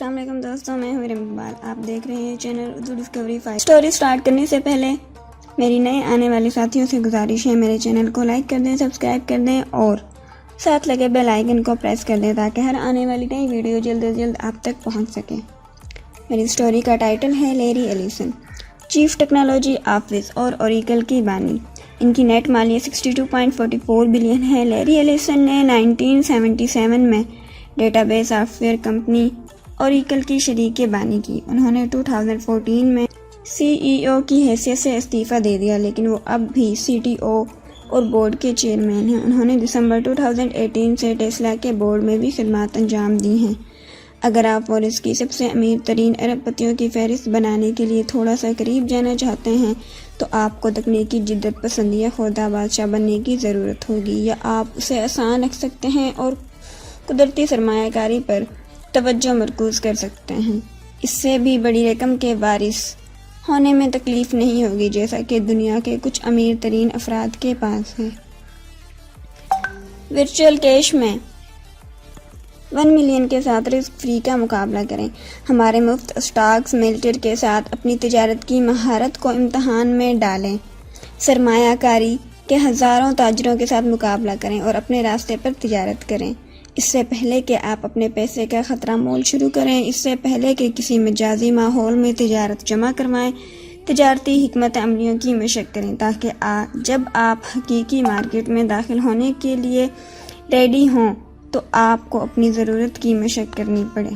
السلام علیکم دوستوں، میں ہوں رم اقبال۔ آپ دیکھ رہے ہیں channel Urdu Discovery 5۔ Story start کرنے سے پہلے میری نئے آنے والے ساتھیوں سے گزارش ہے، میرے چینل کو لائک کر دیں، سبسکرائب کر دیں اور ساتھ لگے بیل آئیکن کو پریس کر دیں تاکہ ہر آنے والی نئی ویڈیو جلد از جلد آپ تک پہنچ سکے۔ میری سٹوری کا ٹائٹل ہے Larry Allison, chief technology office اور اوریکل کی بانی۔ ان کی نیٹ مالیہ 62.44 بلین ہے۔ لیری ایلیسن نے 1977 میں data base soft where company Oracle کی شریک بانی کی۔ انہوں نے 2014 میں سی ای او کی حیثیت سے استعفیٰ دے دیا، لیکن وہ اب بھی سی ٹی او اور بورڈ کے چیئرمین ہیں۔ انہوں نے دسمبر 2018 سے ٹیسلا کے بورڈ میں بھی خدمات انجام دی ہیں۔ اگر آپ فوربس کی سب سے امیر ترین ارب پتیوں کی فہرست بنانے کے لیے تھوڑا سا قریب جانا چاہتے ہیں تو آپ کو تکنیکی جدت پسندی یا خوردہ بادشاہ بننے کی ضرورت ہوگی، یا آپ اسے آسان رکھ سکتے ہیں اور قدرتی سرمایہ کاری پر توجہ مرکوز کر سکتے ہیں۔ اس سے بھی بڑی رقم کے وارث ہونے میں تکلیف نہیں ہوگی، جیسا کہ دنیا کے کچھ امیر ترین افراد کے پاس ہے۔ ورچوئل کیش میں 1 ملین کے ساتھ رسک فری کا مقابلہ کریں۔ ہمارے مفت اسٹاکس ملٹر کے ساتھ اپنی تجارت کی مہارت کو امتحان میں ڈالیں۔ سرمایہ کاری کے ہزاروں تاجروں کے ساتھ مقابلہ کریں اور اپنے راستے پر تجارت کریں۔ اس سے پہلے کہ آپ اپنے پیسے کا خطرہ مول شروع کریں، اس سے پہلے کہ کسی مجازی ماحول میں تجارت جمع کروائیں، تجارتی حکمت عملیوں کی مشق کریں تاکہ جب آپ حقیقی مارکیٹ میں داخل ہونے کے لیے ریڈی ہوں تو آپ کو اپنی ضرورت کی مشق کرنی پڑے۔